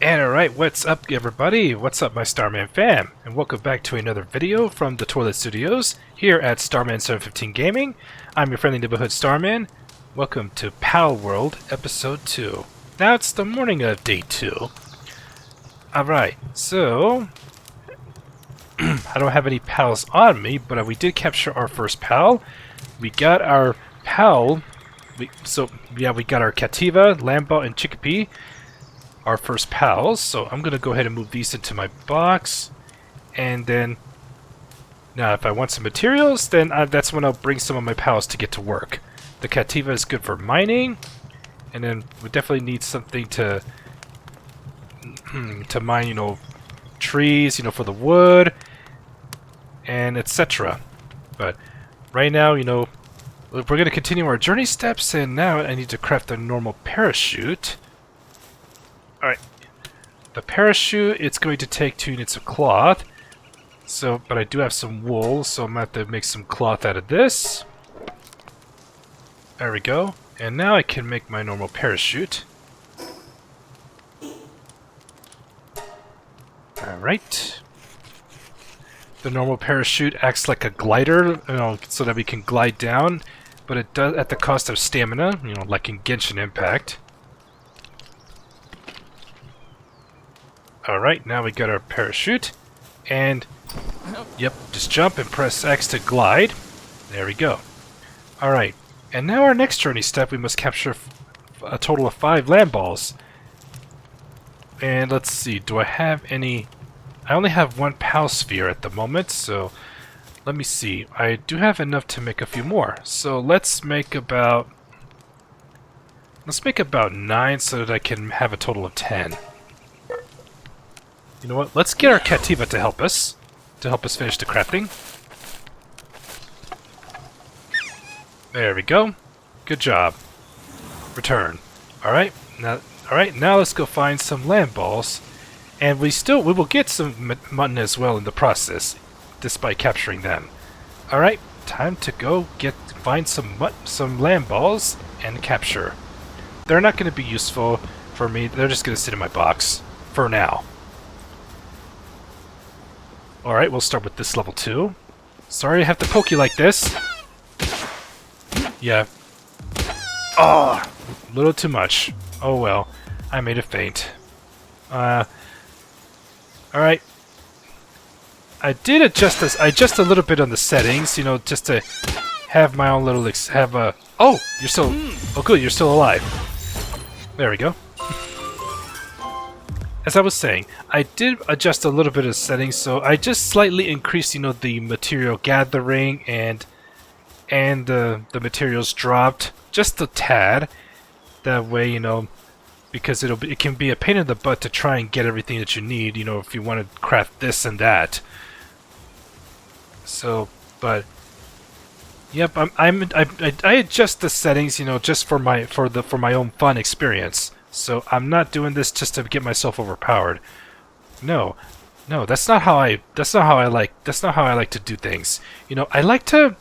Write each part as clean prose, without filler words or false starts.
And alright, what's up everybody? What's up my Starman fam? And welcome back to another video from the Toilet Studios here at Starman715 Gaming. I'm your friendly neighborhood Starman. Welcome to Palworld Episode 2. Now it's the morning of Day 2. Alright, so... I don't have any pals on me, but we did capture our first pal. We got our pal... we got our Cativa, Lambo, and Chickpea. Our first pals, so I'm gonna go ahead and move these into my box, and then now if I want some materials, then that's when I'll bring some of my pals to get to work. The Cativa is good for mining, and then we definitely need something to mine, you know, trees, you know, for the wood, and etc. But right now, you know, we're gonna continue our journey steps, and now I need to craft a normal parachute. Alright, the parachute, it's going to take 2 units of cloth, so, but I do have some wool, so I'm going to have to make some cloth out of this. There we go, and now I can make my normal parachute. Alright. The normal parachute acts like a glider, you know, so that we can glide down, but it does at the cost of stamina, you know, like in Genshin Impact. Alright, now we got our parachute, and, yep, just jump and press X to glide. There we go. Alright, and now our next journey step, we must capture a total of 5 land balls. And let's see, do I have any... I only have 1 pal sphere at the moment, so let me see. I do have enough to make a few more, so let's make about 9 so that I can have a total of 10. You know what? Let's get our Cativa to help us finish the crafting. There we go. Good job. Return. Alright, now let's go find some land balls. And we will get some mutton as well in the process, despite capturing them. Alright, time to go find some land balls and capture. They're not going to be useful for me, they're just going to sit in my box. For now. Alright, we'll start with this level 2. Sorry I have to poke you like this. Yeah. Oh, a little too much. Oh well, I made it faint. Alright. I did adjust a little bit on the settings, you know, just to have my own little oh, you're still... Oh good, you're still alive. There we go. As I was saying, I did adjust a little bit of settings, so I just slightly increased, you know, the material gathering and the materials dropped just a tad. That way, you know, because it can be a pain in the butt to try and get everything that you need, you know, if you want to craft this and that. So, but yep, I adjust the settings, you know, just for my own fun experience. So I'm not doing this just to get myself overpowered. No, that's not how I like to do things. You know, I like to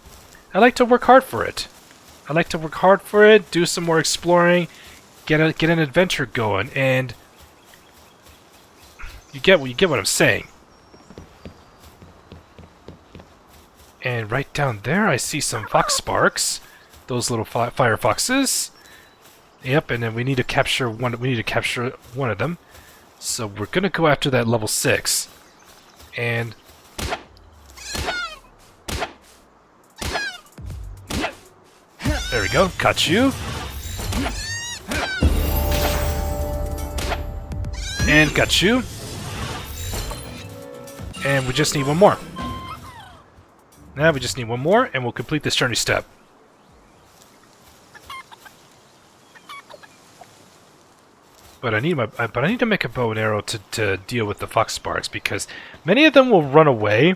work hard for it. I like to work hard for it, do some more exploring, get an adventure going, and you get what I'm saying. And right down there, I see some fox sparks, those little fire foxes. Yep, and then we need to capture one. We need to capture one of them. So we're gonna go after that level 6. And there we go. Caught you. And got you. And we just need one more. Now we just need one more, and we'll complete this journey step. But I need to make a bow and arrow to deal with the fox sparks, because many of them will run away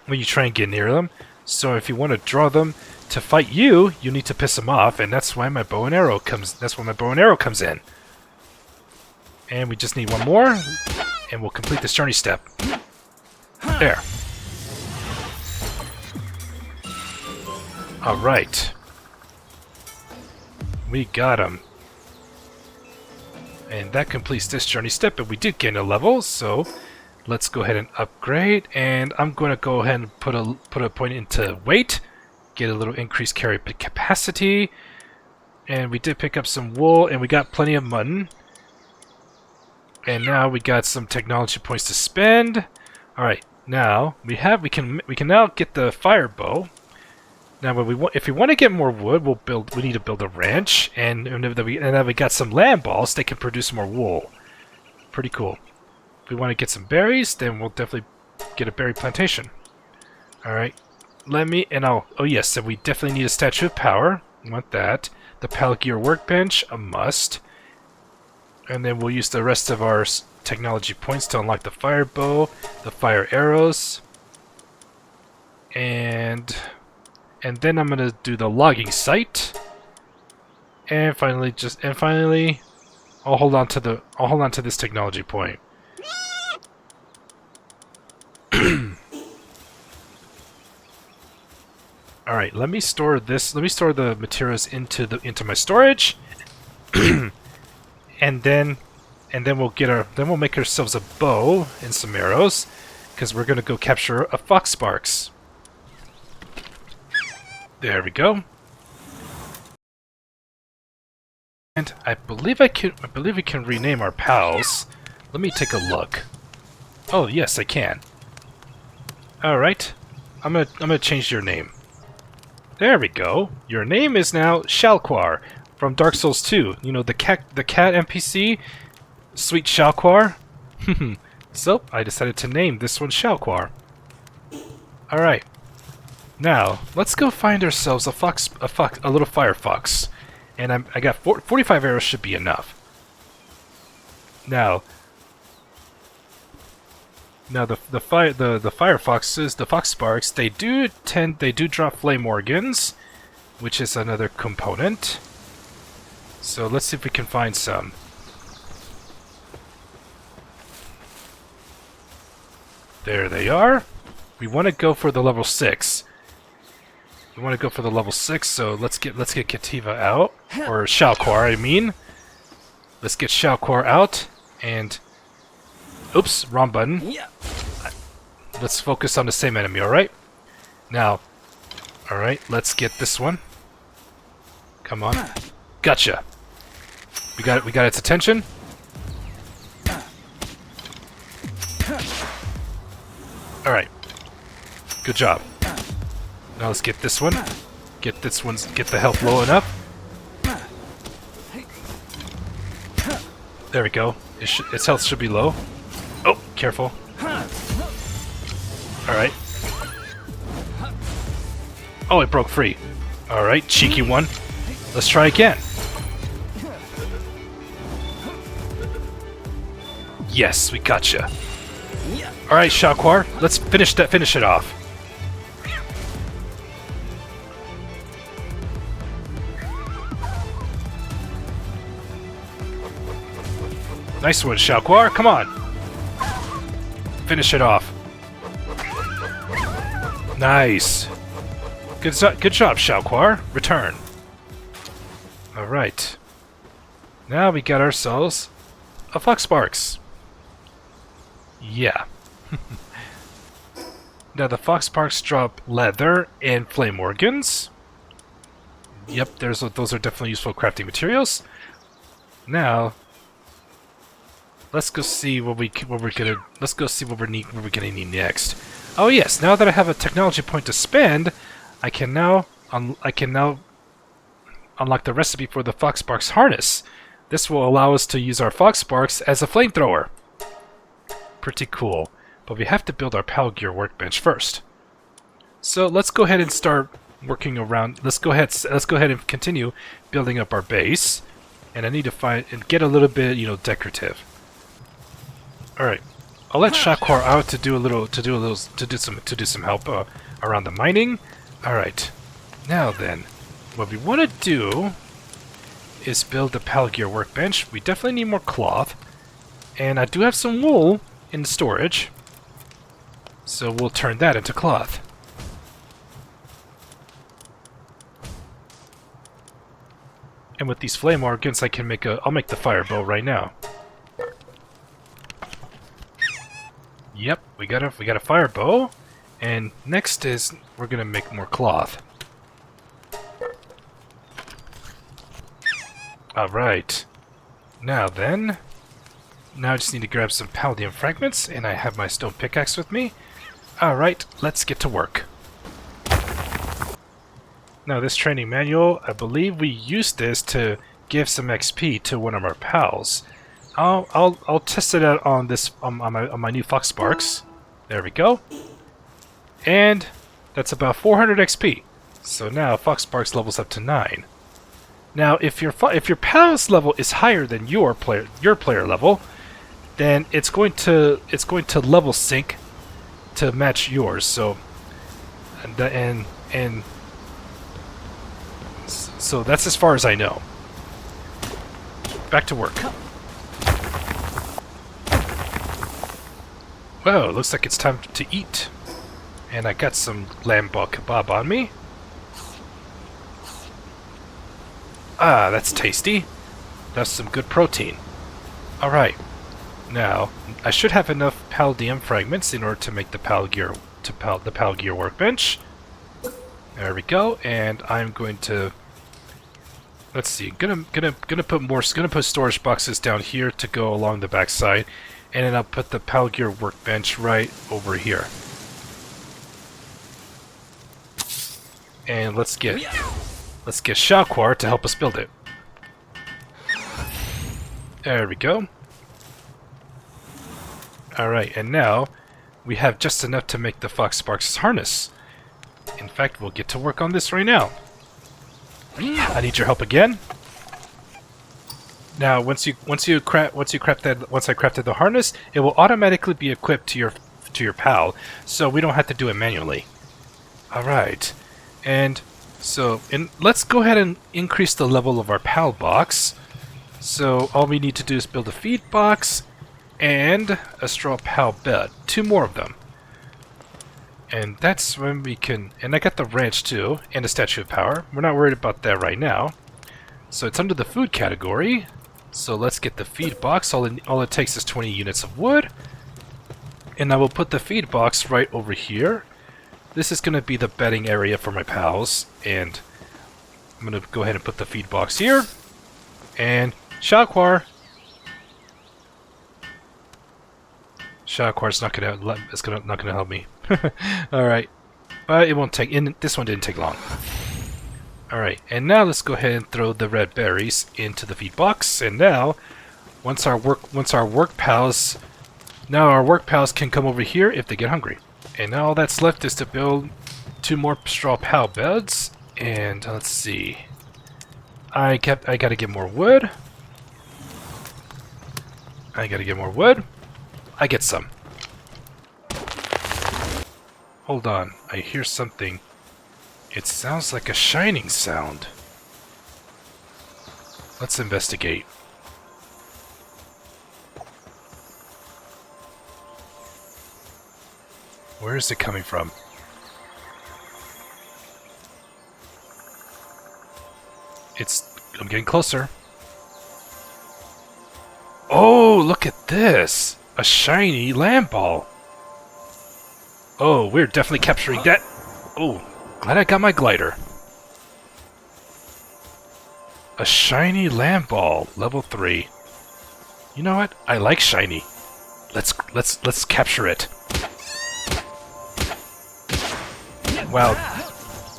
when you try and get near them. So if you want to draw them to fight you, you need to piss them off, and that's why my bow and arrow comes. That's when my bow and arrow comes in. And we just need one more, and we'll complete this journey step. There. All right. We got him. And that completes this journey step, but we did gain a level, so let's go ahead and upgrade. And I'm going to go ahead and put a point into weight, get a little increased carry capacity. And we did pick up some wool, and we got plenty of mutton. And now we got some technology points to spend. All right, now we can now get the fire bow. Now, if we want to get more wood, we need to build a ranch, and then we got some land balls. They can produce more wool. Pretty cool. If we want to get some berries, then we'll definitely get a berry plantation. All right, oh yes, so we definitely need a statue of power. We want that. The Palworld workbench, a must. And then we'll use the rest of our technology points to unlock the fire bow, the fire arrows, and then I'm gonna do the logging site, and finally, I'll hold on to this technology point. All right, let me store the materials into my storage, and then we'll make ourselves a bow and some arrows, because we're gonna go capture a fox sparks. There we go. And I believe we can rename our pals. Let me take a look. Oh yes, I can. All right, I'm gonna change your name. There we go. Your name is now Shalquar from Dark Souls 2. You know, the cat NPC, Sweet Shalquar. So I decided to name this one Shalquar. All right. Now, let's go find ourselves a little fire fox. And I got 45 arrows should be enough. Now the fire foxes, the fox sparks, they do drop flame organs, which is another component. So let's see if we can find some. There they are. We want to go for the level 6. We want to go for the level 6, so let's get Kativa out, or Shalquar, I mean. Let's get Shalquar out, and oops, wrong button. Let's focus on the same enemy, alright? Now, alright, let's get this one. Come on. Gotcha. We got its attention. Alright. Good job. Now let's get this one. Get the health low enough. There we go. Its health should be low. Oh, careful. Alright. Oh, it broke free. Alright, cheeky one. Let's try again. Yes, we gotcha. Alright, Shalquar, let's finish it off. Nice one, Shalquar, come on. Finish it off. Nice. Good job, Shalquar. Return. Alright. Now we got ourselves a Fox Sparks. Yeah. Now the Fox Sparks drop leather and flame organs. Yep, those are definitely useful crafting materials. Now let's go see what we're gonna need next. Oh yes, now that I have a technology point to spend, I can now unlock the recipe for the Fox Sparks harness. This will allow us to use our Fox Sparks as a flamethrower. Pretty cool. But we have to build our Palworld workbench first. So let's go ahead and start working around. Let's go ahead and continue building up our base. And I need to find and get a little bit, decorative. All right. I'll let Shalquar out to do some help around the mining. All right. Now then, what we want to do is build the Palworld workbench. We definitely need more cloth, and I do have some wool in storage, so we'll turn that into cloth. And with these flame organs, I can I'll make the fire bow right now. Yep, we got a fire bow. And next is we're gonna make more cloth. Alright. Now then, I just need to grab some palladium fragments, and I have my stone pickaxe with me. Alright, let's get to work. Now this training manual, I believe we used this to give some XP to one of our pals. I'll test it out on this on my new fox sparks. There we go. And that's about 400 XP. So now fox sparks levels up to 9. Now if your pal's level is higher than your player level, then it's going to level sync to match yours. So so that's as far as I know. Back to work. Well, looks like it's time to eat. And I got some lamb ball kebab on me. Ah, that's tasty. That's some good protein. Alright. Now, I should have enough palladium fragments in order to make the pal gear workbench. There we go, and I'm going to, let's see, gonna put storage boxes down here to go along the backside, and then I'll put the pal gear workbench right over here. And let's get Shaquar to help us build it. There we go. Alright, and now we have just enough to make the Fox Sparks harness. In fact, we'll get to work on this right now. I need your help again. Now, once I crafted the harness, it will automatically be equipped to your pal, so we don't have to do it manually. All right, and so let's go ahead and increase the level of our pal box. So all we need to do is build a feed box and a straw pal bed, 2 more of them. And that's when we can, and I got the ranch too, and a statue of power. We're not worried about that right now. So it's under the food category. So let's get the feed box. All it takes is 20 units of wood. And I will put the feed box right over here. This is going to be the bedding area for my pals. And I'm going to go ahead and put the feed box here. And Shaquar. Shaquar's not gonna help me. Alright. But it won't take, this one didn't take long. Alright, and now let's go ahead and throw the red berries into the feed box. And now, once our work pals can come over here if they get hungry. And now all that's left is to build 2 more straw pal beds. And let's see. I gotta get more wood. I get some. Hold on, I hear something. It sounds like a shining sound. Let's investigate. Where is it coming from? I'm getting closer. Oh, look at this! A shiny lamb ball. Oh, we're definitely capturing that. Oh, glad I got my glider. A shiny lamb ball, level 3. You know what? I like shiny. Let's capture it. Wow.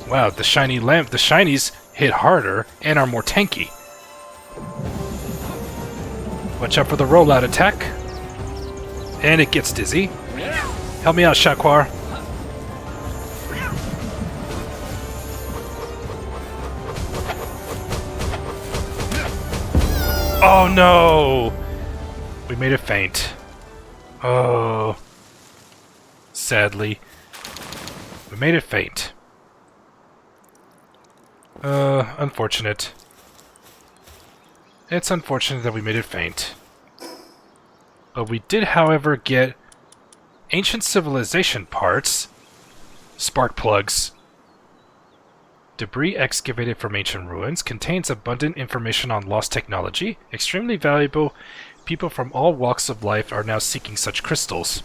Wow, the shinies hit harder and are more tanky. Watch out for the rollout attack. And it gets dizzy. Help me out, Shaquar. Oh no! We made it faint. Oh. Sadly. We made it faint. Unfortunate. It's unfortunate that we made it faint. But we did, however, get ancient civilization parts, spark plugs, Debris excavated from ancient ruins contains abundant information on lost technology. Extremely valuable. People from all walks of life are now seeking such crystals,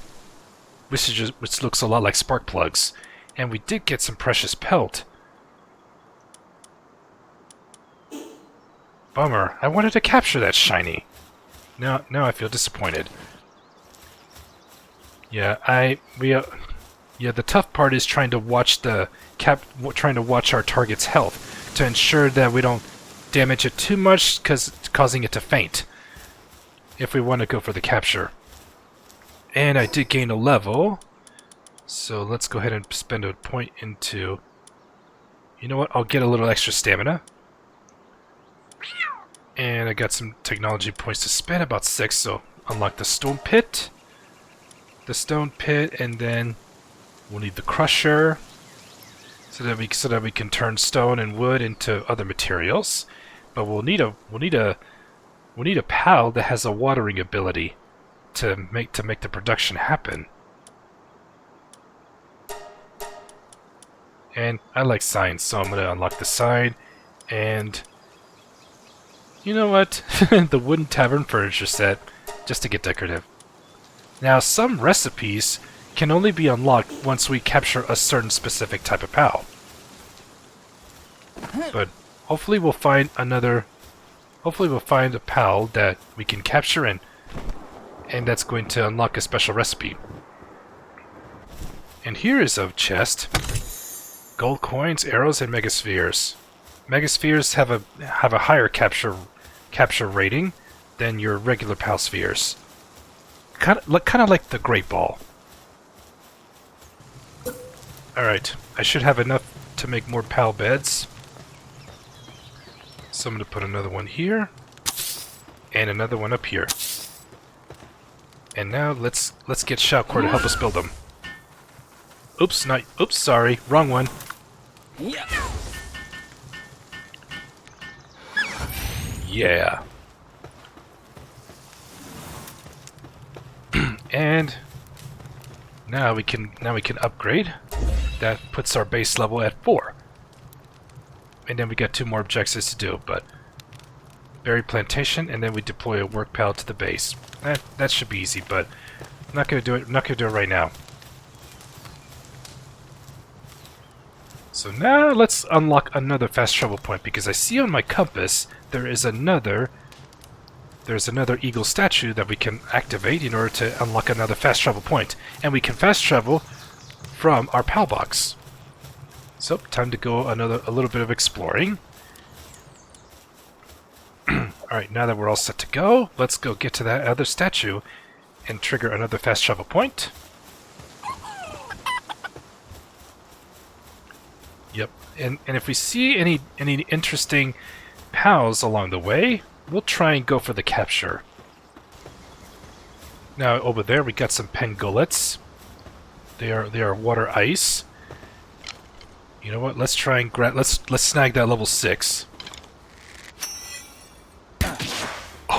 which looks a lot like spark plugs. And we did get some precious pelt. Bummer. I wanted to capture that shiny. Now I feel disappointed. Yeah, the tough part is trying to watch our target's health to ensure that we don't damage it too much, causing it to faint. If we want to go for the capture. And I did gain a level, so let's go ahead and spend a point into... You know what? I'll get a little extra stamina. And I got some technology points to spend, about 6, so unlock the stone pit. And then we'll need the crusher, so that we can turn stone and wood into other materials. But we'll need a pal that has a watering ability to make the production happen. And I like signs, so I'm gonna unlock the sign. And you know what? The wooden tavern furniture set, just to get decorative. Now, some recipes can only be unlocked once we capture a certain specific type of pal. But hopefully we'll find a pal that we can capture and that's going to unlock a special recipe. And here is a chest. Gold coins, arrows, and megaspheres. Megaspheres have a higher capture rating than your regular pal spheres. Kind of like the Great Ball. Alright, I should have enough to make more pal beds. So I'm going to put another one here. And another one up here. And now let's get Shoutcore to help us build them. Oops, sorry, wrong one. Yeah. And now we can upgrade. That puts our base level at 4. And then we got 2 more objectives to do, but berry plantation, and then we deploy a work pal to the base. That should be easy, but I'm not gonna do it. I'm not gonna do it right now. So now let's unlock another fast travel point, because I see on my compass there's another eagle statue that we can activate in order to unlock another fast travel point. And we can fast travel from our PAL box. So, time to go a little bit of exploring. Alright, now that we're all set to go, let's go get to that other statue and trigger another fast travel point. Yep, and if we see any interesting pals along the way, we'll try and go for the capture. Now over there we got some pangolets. They are water ice. You know what? Let's try and let's snag that level 6.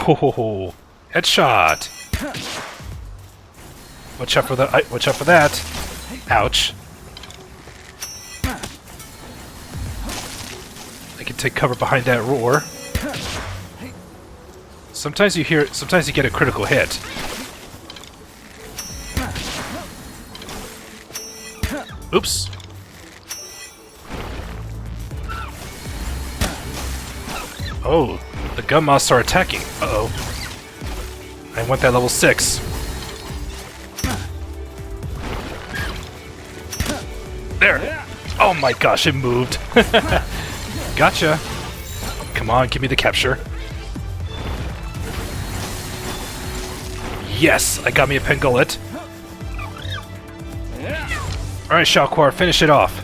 Oh, headshot! Watch out for that! Watch out for that! Ouch! I can take cover behind that roar. Sometimes you get a critical hit. Oops. Oh, the gun moths are attacking. Uh-oh. I want that level 6. There! Oh my gosh, it moved. Gotcha. Come on, give me the capture. Yes, I got me a pengolet. Alright, Shoutcore, finish it off.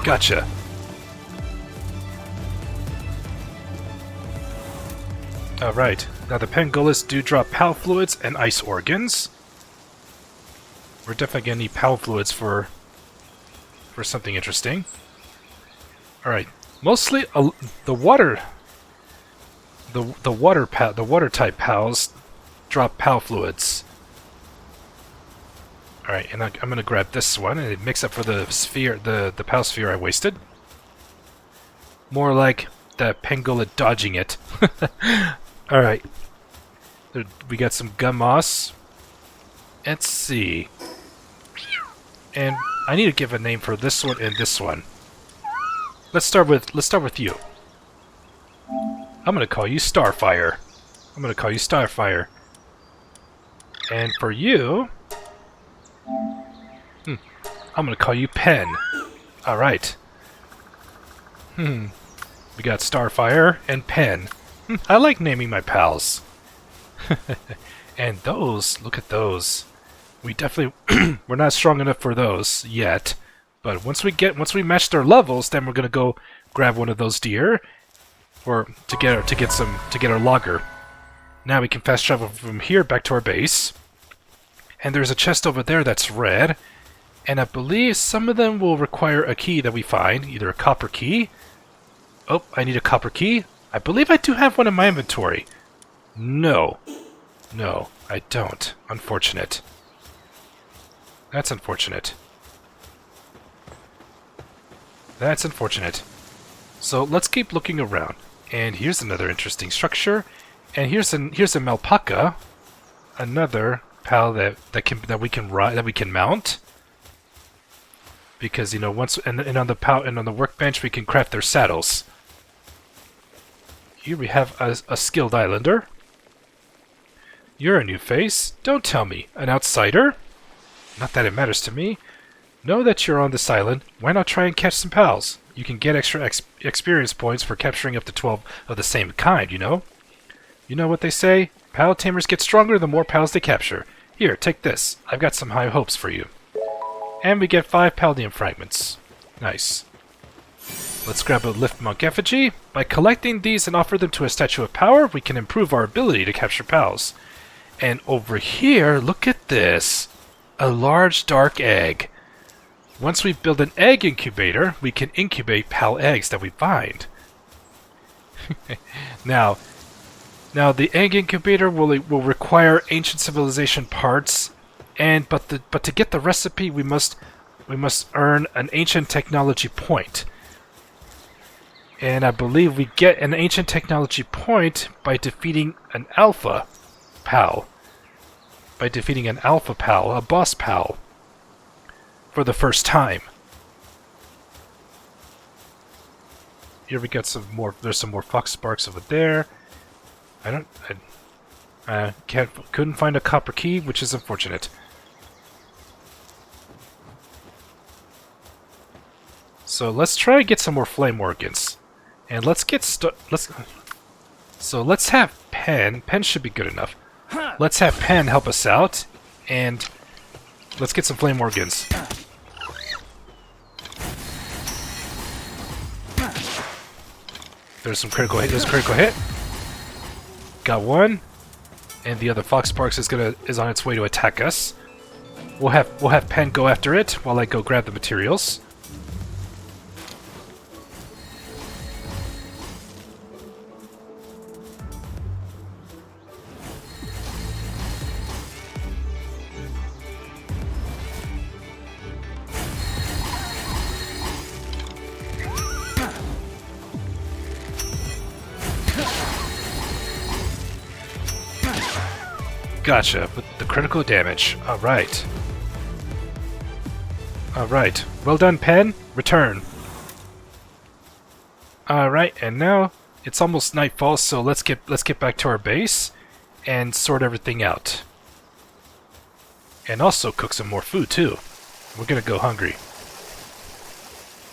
Gotcha. Alright, now the pangolets do drop PAL fluids and ice organs. We're definitely gonna need PAL fluids for something interesting. Alright, mostly the water type pals drop PAL fluids. Alright, and I'm gonna grab this one, and it makes up for the sphere, the PAL sphere I wasted. More like the pangolin dodging it. Alright. We got some gum moss. Let's see. And I need to give a name for this one and this one. Let's start with you. I'm gonna call you Starfire. And for you, I'm gonna call you Pen. Alright. We got Starfire and Pen. I like naming my pals. And those, look at those. We definitely we're not strong enough for those yet. But once we match their levels, then we're gonna go grab one of those deer, or to get our logger. Now we can fast travel from here back to our base. And there's a chest over there that's red, and I believe some of them will require a key that we find, either a copper key. Oh, I need a copper key. I believe I do have one in my inventory. No, I don't. Unfortunate. That's unfortunate. That's unfortunate. So let's keep looking around. And here's another interesting structure. And here's an alpaca, another pal that we can mount. Because once and on the workbench we can craft their saddles. Here we have a skilled islander. You're a new face. Don't tell me, an outsider. Not that it matters to me. Know that you're on this island. Why not try and catch some pals? You can get extra experience points for capturing up to 12 of the same kind, you know? You know what they say? Pal tamers get stronger the more pals they capture. Here, take this. I've got some high hopes for you. And we get 5 Paldium fragments. Nice. Let's grab a Lift Monk effigy. By collecting these and offer them to a Statue of Power, we can improve our ability to capture pals. And over here, look at this. A large dark egg. Once we build an egg incubator, we can incubate PAL eggs that we find. Now the egg incubator will require ancient civilization parts, but to get the recipe, we must earn an ancient technology point. And I believe we get an ancient technology point by defeating an alpha PAL. A boss PAL. For the first time. Here we got some more. There's some more fox sparks over there. Couldn't find a copper key, which is unfortunate. So let's try to get some more flame organs, and let's have Pen. Pen should be good enough. Let's have Pen help us out, and let's get some flame organs. There's some critical hit. There's a critical hit. Got one, and the other fox sparks is on its way to attack us. We'll have Pen go after it while I go grab the materials. Gotcha, with the critical damage. Alright. Alright. Well done, Pen. Return. Alright, and now it's almost nightfall, so let's get back to our base and sort everything out. And also cook some more food too. We're gonna go hungry.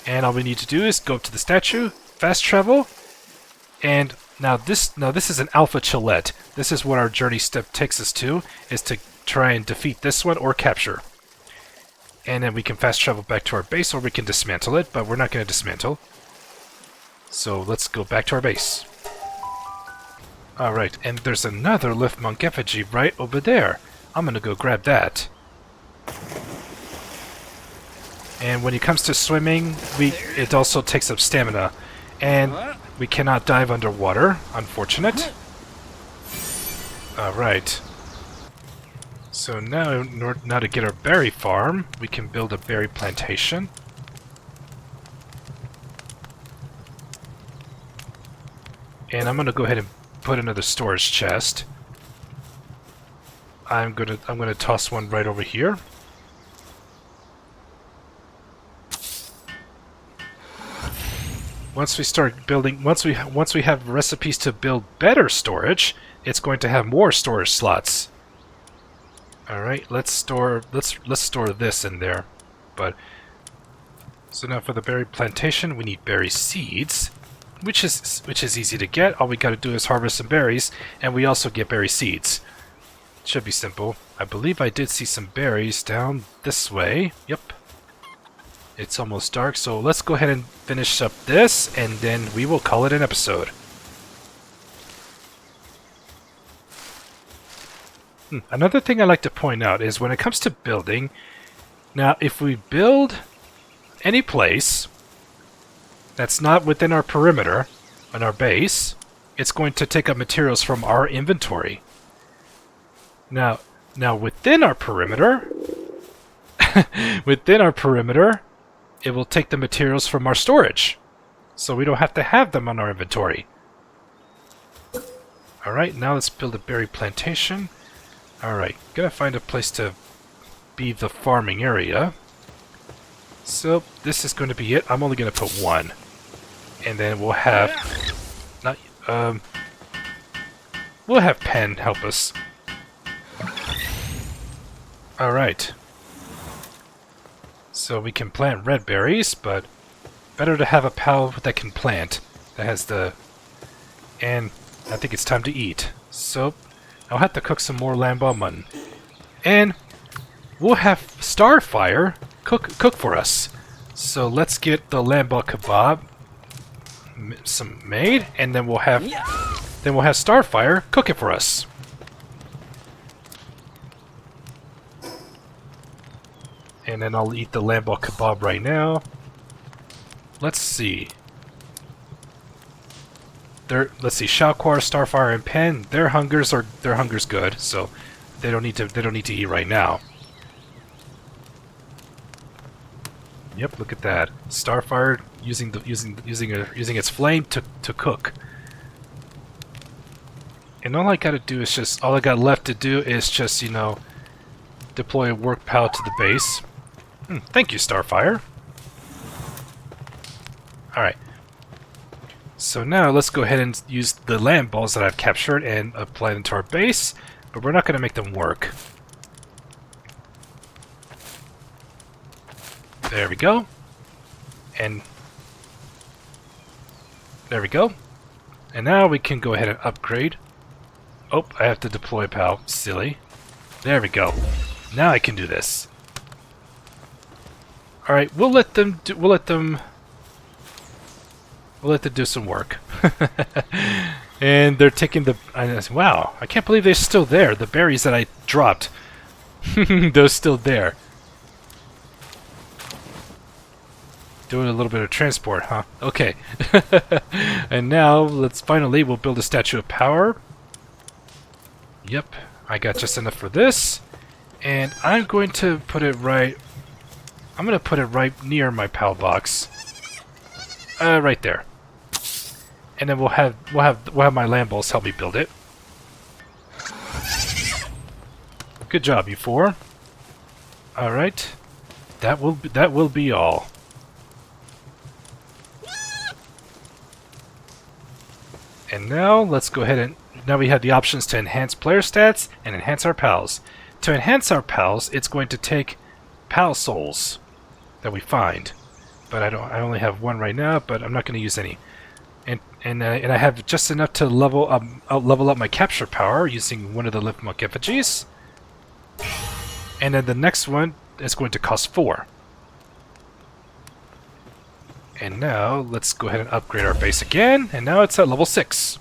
And all we need to do is go up to the statue, fast travel, and Now this is an alpha chillette. This is what our journey step takes us to, is to try and defeat this one or capture. And then we can fast travel back to our base, or we can dismantle it, but we're not going to dismantle. So let's go back to our base. Alright, and there's another Lift Monk effigy right over there. I'm going to go grab that. And when it comes to swimming, it also takes up stamina. And we cannot dive underwater, unfortunate. Alright. So now to get our berry farm, we can build a berry plantation. And I'm gonna go ahead and put another storage chest. I'm gonna toss one right over here. Once we start building, once we have recipes to build better storage, it's going to have more storage slots. All right, let's store this in there. But so now for the berry plantation, we need berry seeds, which is easy to get. All we got to do is harvest some berries, and we also get berry seeds. Should be simple. I believe I did see some berries down this way. Yep. It's almost dark, so let's go ahead and finish up this, and then we will call it an episode. Another thing I like to point out is when it comes to building, now if we build any place that's not within our perimeter on our base, it's going to take up materials from our inventory. Now within our perimeter, it will take the materials from our storage, so we don't have to have them on our inventory. Alright, now let's build a berry plantation. Alright, gotta find a place to be the farming area. So, this is going to be it. I'm only gonna put one. And then we'll have... we'll have Pen help us. Alright. So we can plant red berries, but better to have a pal that can plant. That has the... And I think it's time to eat. So I'll have to cook some more lamb mutton. And we'll have Starfire cook for us. So let's get the lamb kebab made, and then we'll have Starfire cook it for us. And then I'll eat the lamb kebab right now. Let's see. Let's see. Shalquar, Starfire, and Pen. Their hunger's good, so they don't need to eat right now. Yep, look at that. Starfire using its flame to cook. And all I got left to do is just, you know, deploy a work pal to the base. Thank you, Starfire. Alright. So now let's go ahead and use the lamb balls that I've captured and apply them to our base, but we're not going to make them work. There we go. And there we go. And now we can go ahead and upgrade. Oh, I have to deploy pal. Silly. There we go. Now I can do this. All right, we'll let them do some work. And they're taking the... wow, I can't believe they're still there. The berries that I dropped, they're still there. Doing a little bit of transport, huh? Okay. And now we'll build a statue of power. Yep, I got just enough for this. And I'm going to put it right... I'm going to put it right near my PAL box. Right there. And then we'll have my lamb balls help me build it. Good job, you four. All right. That will be all. And now let's go ahead and now we have the options to enhance player stats and enhance our pals. To enhance our pals, it's going to take pal souls that we find, but I only have one right now, but I'm not going to use any. And I have just enough to level up my capture power using one of the Lipmuck effigies. And then the next one is going to cost 4. And now let's go ahead and upgrade our base again, and now it's at level 6.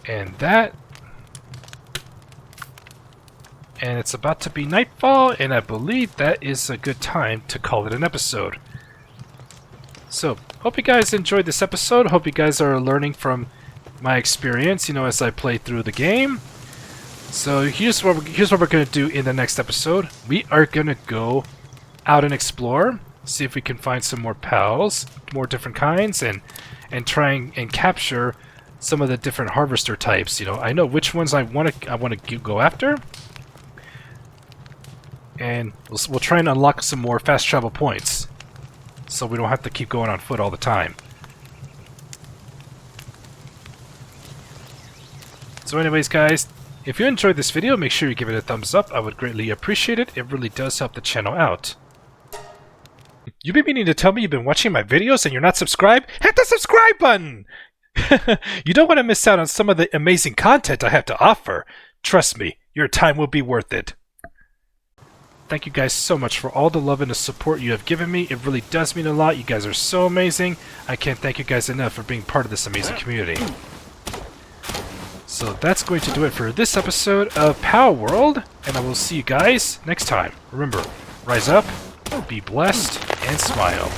And it's about to be nightfall, and I believe that is a good time to call it an episode. So, hope you guys enjoyed this episode. Hope you guys are learning from my experience, you know, as I play through the game. So here's what we're gonna do in the next episode. We are gonna go out and explore, see if we can find some more pals, more different kinds, and try and capture some of the different harvester types. You know, I know which ones I want to go after, and we'll try and unlock some more fast travel points, so we don't have to keep going on foot all the time. So anyways, guys, if you enjoyed this video, make sure you give it a thumbs up. I would greatly appreciate it. It really does help the channel out. You've been meaning to tell me you've been watching my videos and you're not subscribed? Hit the subscribe button! You don't want to miss out on some of the amazing content I have to offer. Trust me, your time will be worth it. Thank you guys so much for all the love and the support you have given me. It really does mean a lot. You guys are so amazing. I can't thank you guys enough for being part of this amazing community. So that's going to do it for this episode of Palworld, and I will see you guys next time. Remember, rise up, be blessed, and smile.